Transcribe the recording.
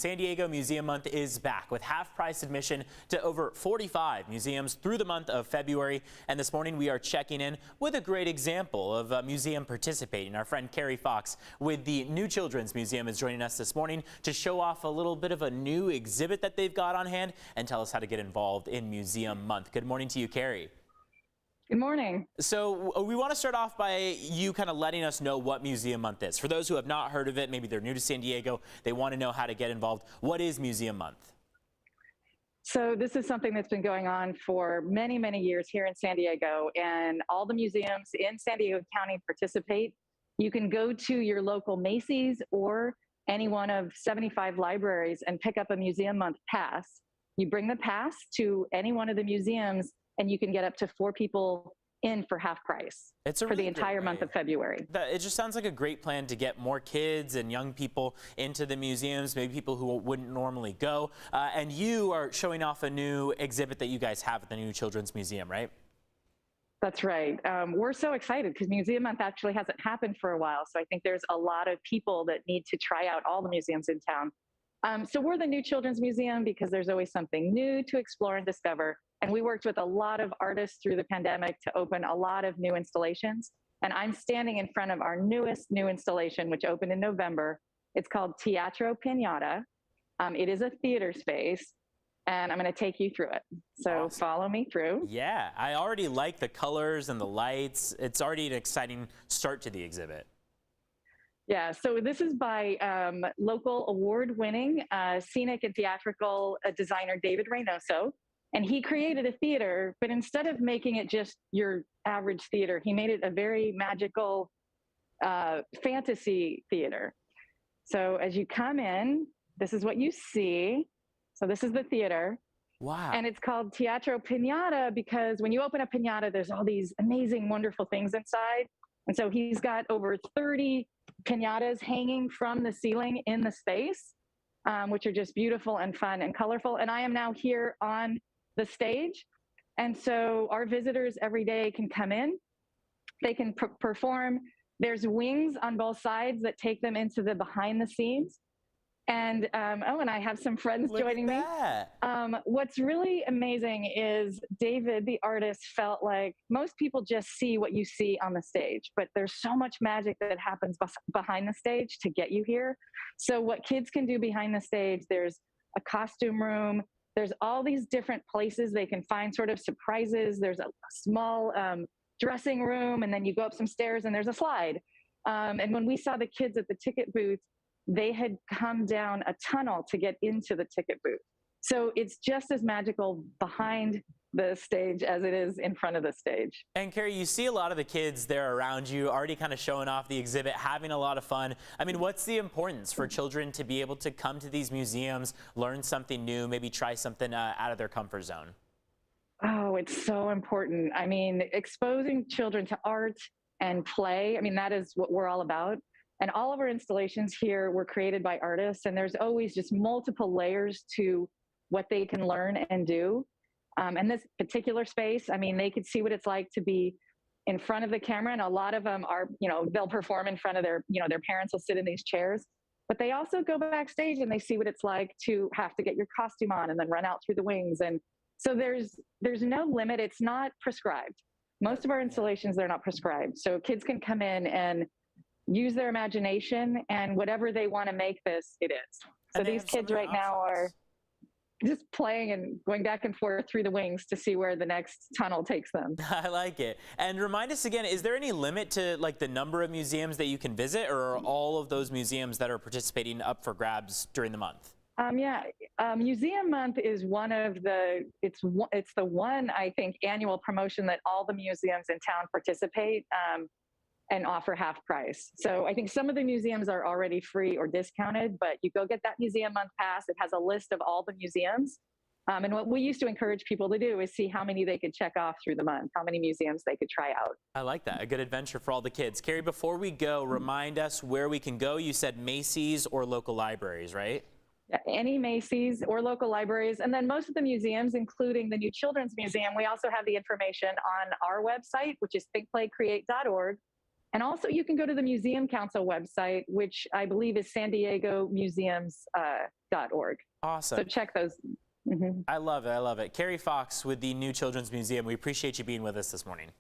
San Diego Museum Month is back with half-price admission to over 45 museums through the month of February. And this morning we are checking in with a great example of a museum participating. Our friend Carrie Fox with the New Children's Museum is joining us this morning to show off a little bit of a new exhibit that they've got on hand and tell us how to get involved in Museum Month. Good morning to you, Carrie. Good morning. So we want to start off by you kind of letting us know what Museum Month is. For those who have not heard of it, maybe they're new to San Diego, they want to know how to get involved. What is Museum Month? So this is something that's been going on for many, many years here in San Diego, and all the museums in San Diego County participate. You can go to your local Macy's or any one of 75 libraries and pick up a Museum Month pass. You bring the pass to any one of the museums and you can get up to 4 people in for half price for the entire month of February. It just sounds like a great plan to get more kids and young people into the museums, maybe people who wouldn't normally go. And you are showing off a new exhibit that you guys have at the New Children's Museum, right? That's right. We're so excited because Museum Month actually hasn't happened for a while. So I think there's a lot of people that need to try out all the museums in town. So we're the New Children's Museum because there's always something new to explore and discover. And we worked with a lot of artists through the pandemic to open a lot of new installations. And I'm standing in front of our newest new installation, which opened in November. It's called Teatro, Piñata. It is a theater space, and I'm going to take you through it. So awesome. Follow me through. Yeah, I already like the colors and the lights. It's already an exciting start to the exhibit. Yeah, so this is by local award-winning scenic and theatrical designer David Reynoso. And he created a theater, but instead of making it just your average theater, he made it a very magical fantasy theater. So as you come in, this is what you see. So this is the theater. Wow. And it's called Teatro Piñata because when you open a piñata, there's all these amazing, wonderful things inside. And so he's got over 30 piñatas hanging from the ceiling in the space, which are just beautiful and fun and colorful. And I am now here on the stage. And so our visitors every day can come in, they can perform. There's wings on both sides that take them into the behind the scenes. And and I have some friends joining me. What's really amazing is David, the artist, felt like most people just see what you see on the stage, but there's so much magic that happens behind the stage to get you here. So what kids can do behind the stage, there's a costume room, there's all these different places they can find sort of surprises. There's a small dressing room, and then you go up some stairs and there's a slide. And when we saw the kids at the ticket booth, they had come down a tunnel to get into the ticket booth. So it's just as magical behind the stage as it is in front of the stage. And Carrie, you see a lot of the kids there around you already kind of showing off the exhibit, having a lot of fun. I mean, what's the importance for children to be able to come to these museums, learn something new, maybe try something out of their comfort zone? Oh, it's so important. I mean, exposing children to art and play, I mean, that is what we're all about. And all of our installations here were created by artists, and there's always just multiple layers to what they can learn and do. And this particular space, I mean, they could see what it's like to be in front of the camera, and a lot of them are, they'll perform in front of their parents will sit in these chairs, but they also go backstage and they see what it's like to have to get your costume on and then run out through the wings. And so there's no limit. It's not prescribed. Most of our installations, they're not prescribed. So kids can come in and use their imagination, and whatever they want to make this, it is. So these kids right now are just playing and going back and forth through the wings to see where the next tunnel takes them. I like it. And remind us again, is there any limit to like the number of museums that you can visit, or are all of those museums that are participating up for grabs during the month? Museum Month is one of the, it's the one, I think, annual promotion that all the museums in town participate and offer half price. So I think some of the museums are already free or discounted, but you go get that Museum Month pass. It has a list of all the museums. And what we used to encourage people to do is see how many they could check off through the month, how many museums they could try out. I like that. A good adventure for all the kids. Carrie, before we go, remind us where we can go. You said Macy's or local libraries, right? Yeah, any Macy's or local libraries. And then most of the museums, including the New Children's Museum, we also have the information on our website, which is thinkplaycreate.org. And also you can go to the Museum Council website, which I believe is San Diego Museum's Awesome. So check those. Mhm. I love it. I love it. Carrie Fox with the New Children's Museum. We appreciate you being with us this morning.